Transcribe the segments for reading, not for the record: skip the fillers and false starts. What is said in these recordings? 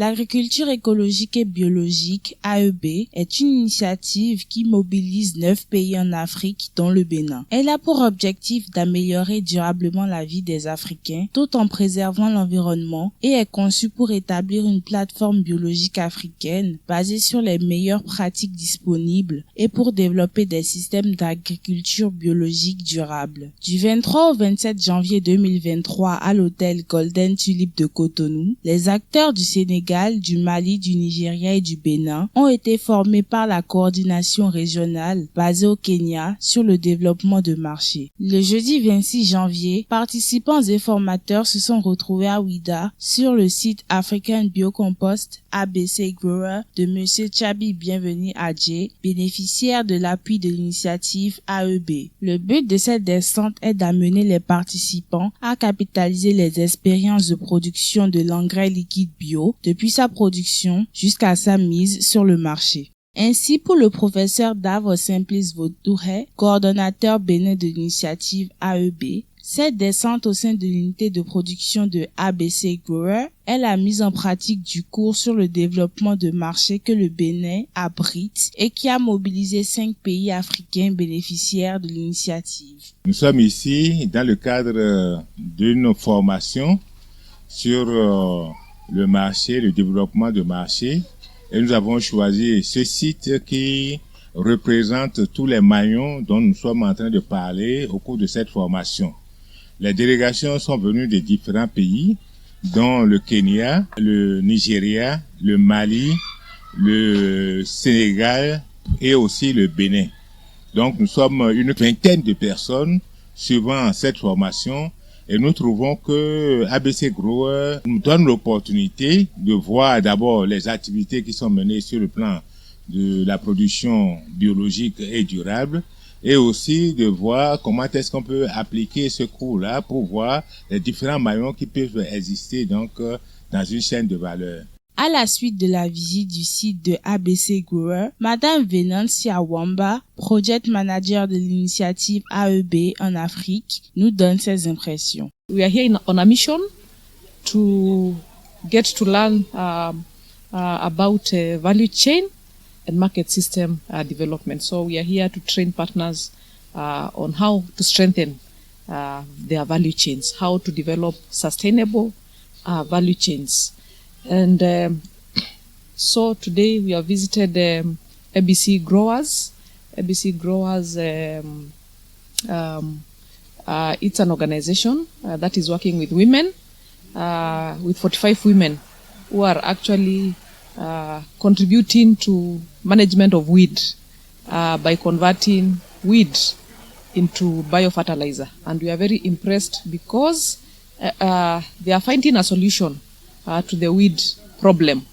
L'agriculture écologique et biologique, AEB, est une initiative qui mobilise 9 pays en Afrique, dont le Bénin. Elle a pour objectif d'améliorer durablement la vie des Africains, tout en préservant l'environnement, et est conçue pour établir une plateforme biologique africaine basée sur les meilleures pratiques disponibles et pour développer des systèmes d'agriculture biologique durable. Du 23 au 27 janvier 2023 à l'hôtel Golden Tulip de Cotonou, les acteurs du Sénégal, du Mali, du Nigeria et du Bénin ont été formés par la coordination régionale basée au Kenya sur le développement de marchés. Le jeudi 26 janvier, participants et formateurs se sont retrouvés à Ouidah sur le site African Biocompost ABC Grower de Monsieur Tchabi Bienvenu Adjé, bénéficiaire de l'appui de l'initiative AEB. Le but de cette descente est d'amener les participants à capitaliser les expériences de production de l'engrais liquide bio depuis sa production jusqu'à sa mise sur le marché. Ainsi, pour le professeur Davos Simplice Vautouré, coordonnateur bénin de l'initiative AEB, cette descente au sein de l'unité de production de ABC Grower est la mise en pratique du cours sur le développement de marché que le Bénin abrite et qui a mobilisé 5 pays africains bénéficiaires de l'initiative. Nous sommes ici dans le cadre d'une formation sur le marché, le développement de marché, et nous avons choisi ce site qui représente tous les maillons dont nous sommes en train de parler au cours de cette formation. Les délégations sont venues de différents pays, dont le Kenya, le Nigeria, le Mali, le Sénégal et aussi le Bénin. Donc nous sommes une vingtaine de personnes suivant cette formation et nous trouvons que ABC Grower nous donne l'opportunité de voir d'abord les activités qui sont menées sur le plan de la production biologique et durable, et aussi de voir comment est-ce qu'on peut appliquer ce cours-là pour voir les différents maillons qui peuvent exister donc dans une chaîne de valeur. À la suite de la visite du site de ABC Grower, Madame Venancy Awamba, Project Manager de l'initiative AEB en Afrique, nous donne ses impressions. We are here on a mission to get to learn about value chain and market system development. So we are here to train partners on how to strengthen their value chains, how to develop sustainable value chains. And so today we have visited ABC Growers. ABC Growers, it's an organization that is working with women, with 45 women who are actually contributing to management of weed by converting weed into biofertilizer. And we are very impressed because they are finding a solution to the weed problem.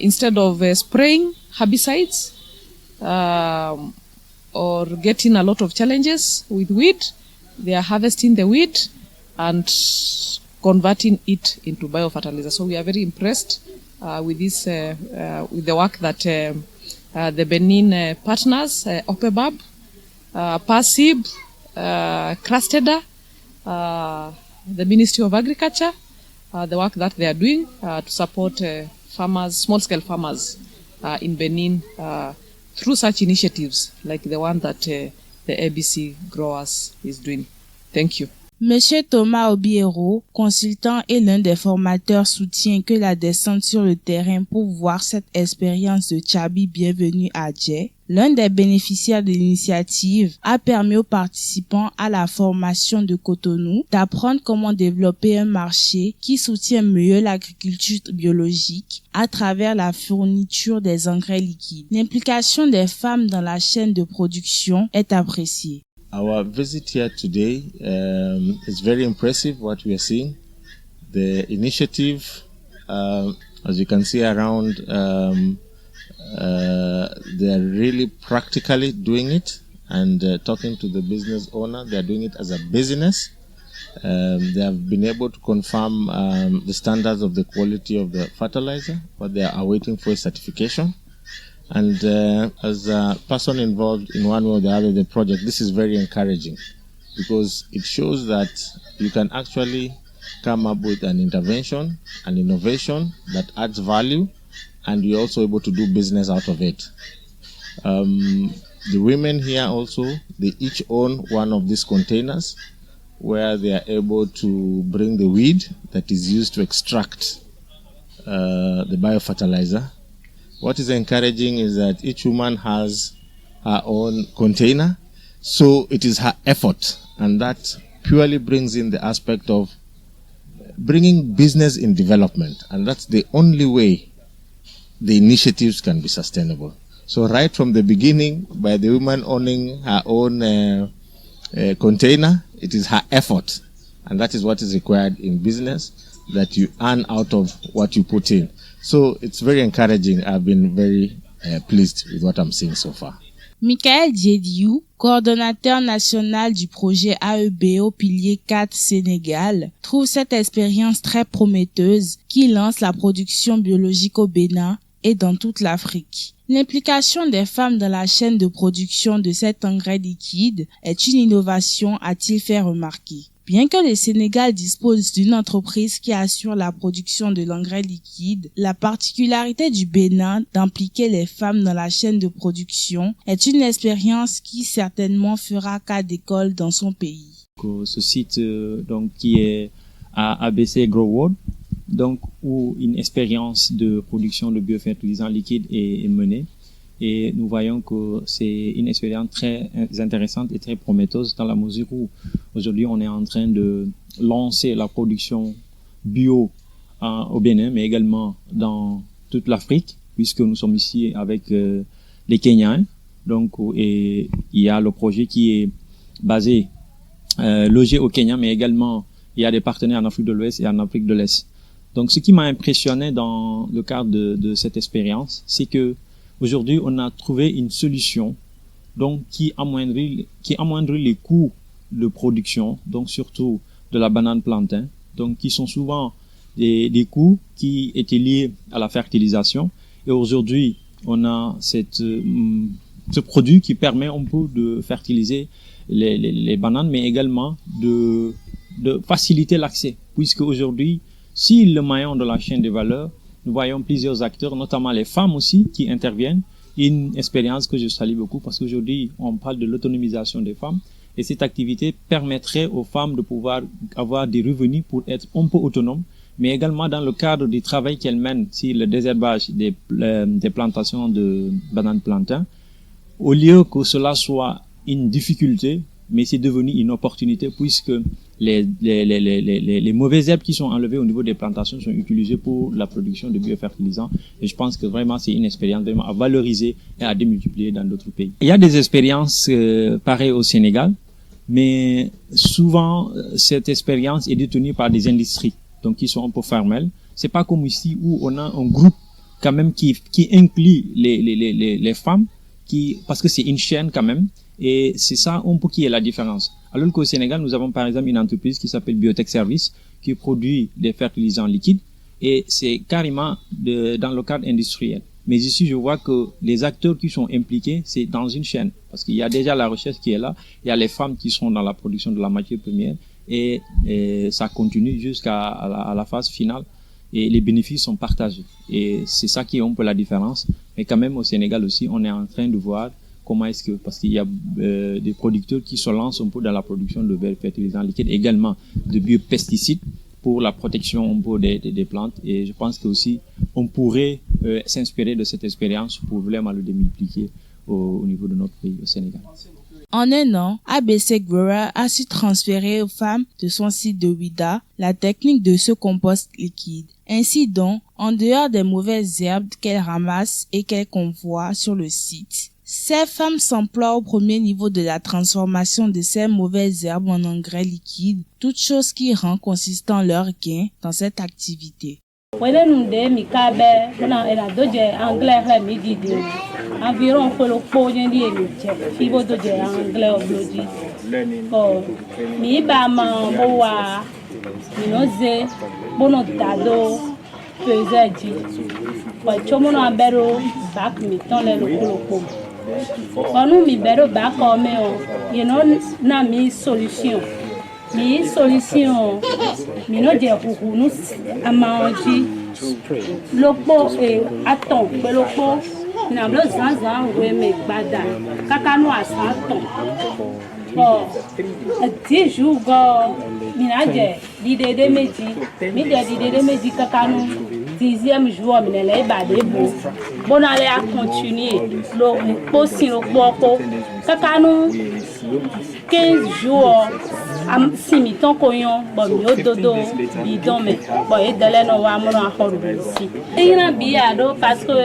Instead of spraying herbicides or getting a lot of challenges with weed, they are harvesting the weed and converting it into biofertilizer. So we are very impressed with this, with the work that the Benin partners, OPEBAB, PASIB, Crasteda, the Ministry of Agriculture, the work that they are doing to support farmers, small-scale farmers in Benin through such initiatives like the one that the ABC Growers is doing. Thank you. Monsieur Thomas Obiero, consultant et l'un des formateurs, soutient que la descente sur le terrain pour voir cette expérience de Tchabi Bienvenu Adjé, l'un des bénéficiaires de l'initiative, a permis aux participants à la formation de Cotonou d'apprendre comment développer un marché qui soutient mieux l'agriculture biologique à travers la fourniture des engrais liquides. L'implication des femmes dans la chaîne de production est appréciée. Our visit here today is very impressive what we are seeing. The initiative, as you can see around, they are really practically doing it and talking to the business owner. They are doing it as a business. They have been able to confirm the standards of the quality of the fertilizer, but they are awaiting for a certification. And as a person involved in one way or the other of the project, this is very encouraging because it shows that you can actually come up with an intervention, an innovation that adds value, and you're also able to do business out of it. The women here also, they each own one of these containers where they are able to bring the weed that is used to extract the biofertilizer. What is encouraging is that each woman has her own container, so it is her effort, and that purely brings in the aspect of bringing business in development, and that's the only way the initiatives can be sustainable. So right from the beginning, by the woman owning her own container, it is her effort, and that is what is required in business, that you earn out of what you put in. So it's very encouraging. I've been very pleased with what I'm seeing so far. Michael Diediou, coordonnateur national du projet AEB au pilier 4 Sénégal, trouve cette expérience très prometteuse qui lance la production biologique au Bénin et dans toute l'Afrique. L'implication des femmes dans la chaîne de production de cet engrais liquide est une innovation, a-t-il fait remarquer. Bien que le Sénégal dispose d'une entreprise qui assure la production de l'engrais liquide, la particularité du Bénin d'impliquer les femmes dans la chaîne de production est une expérience qui certainement fera cas d'école dans son pays. Ce site donc qui est à ABC Grow World, donc où une expérience de production de biofertilisants liquides est menée. Et nous voyons que c'est une expérience très intéressante et très prometteuse dans la mesure où aujourd'hui on est en train de lancer la production bio au Bénin, mais également dans toute l'Afrique, puisque nous sommes ici avec les Kenyans. Donc, et il y a le projet qui est basé, logé au Kenya, mais également il y a des partenaires en Afrique de l'Ouest et en Afrique de l'Est. Donc, ce qui m'a impressionné dans le cadre de cette expérience, c'est que aujourd'hui, on a trouvé une solution donc qui amoindrit les coûts de production, donc surtout de la banane plantain, donc qui sont souvent des coûts qui étaient liés à la fertilisation. Et aujourd'hui, on a ce produit qui permet un peu de fertiliser les bananes, mais également de faciliter l'accès, puisque aujourd'hui, si le maillon de la chaîne de valeur, nous voyons plusieurs acteurs, notamment les femmes aussi, qui interviennent. Une expérience que je salue beaucoup parce qu'aujourd'hui, on parle de l'autonomisation des femmes et cette activité permettrait aux femmes de pouvoir avoir des revenus pour être un peu autonomes, mais également dans le cadre du travail qu'elles mènent sur le désherbage des plantations de bananes plantain. Au lieu que cela soit une difficulté, mais c'est devenu une opportunité puisque les mauvaises herbes qui sont enlevées au niveau des plantations sont utilisées pour la production de biofertilisants. Et je pense que vraiment c'est une expérience vraiment à valoriser et à démultiplier dans d'autres pays. Il y a des expériences pareilles au Sénégal, mais souvent cette expérience est détenue par des industries, donc qui sont un peu formelles. C'est pas comme ici où on a un groupe quand même qui inclut les femmes, parce que c'est une chaîne quand même. Et c'est ça un peu qui est la différence. Alors qu'au Sénégal, nous avons par exemple une entreprise qui s'appelle Biotech Service qui produit des fertilisants liquides et c'est carrément dans le cadre industriel. Mais ici, je vois que les acteurs qui sont impliqués, c'est dans une chaîne parce qu'il y a déjà la recherche qui est là, il y a les femmes qui sont dans la production de la matière première et ça continue jusqu'à la phase finale et les bénéfices sont partagés. Et c'est ça qui est un peu la différence. Mais quand même au Sénégal aussi, on est en train de voir comment est-ce que, parce qu'il y a des producteurs qui se lancent un peu dans la production de fertilisants liquides, également de biopesticides pour la protection un peu des plantes. Et je pense que aussi on pourrait s'inspirer de cette expérience pour vraiment le démultiplier au niveau de notre pays, au Sénégal. En un an, ABC Grower a su transférer aux femmes de son site de Ouida la technique de ce compost liquide. Ainsi donc, en dehors des mauvaises herbes qu'elles ramassent et qu'elles convoient sur le site, ces femmes s'emploient au premier niveau de la transformation de ces mauvaises herbes en engrais liquides, toute chose qui rend consistant leur gain dans cette activité. Environ Onu mi bero ba ko me o, na mi solution. Mi solution mi no je kuku nu amanji lopo aton pe lopo na blo zanzan we me gbada kaka nu asanton oh 10 jours go mi na je didede meji kaka nu 10e jour mi le ibade bo bona le a continuer lo posi lo poko kaka nu 15 jours am simi ton koyon bo mi ododo bi don me bo e dele no wa mo na horu si ina biya do parce que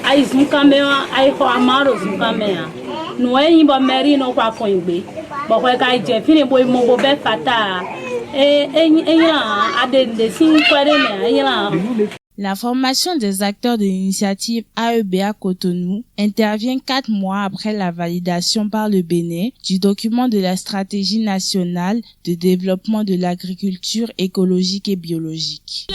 ai zun kamera ai ho amaro zun kamera no e yin bo meri no kwa kon igbe bo ko ka je fini bo mo bo be fata La formation des acteurs de l'initiative AEBA Cotonou intervient 4 mois après la validation par le Bénin du document de la stratégie nationale de développement de l'agriculture écologique et biologique.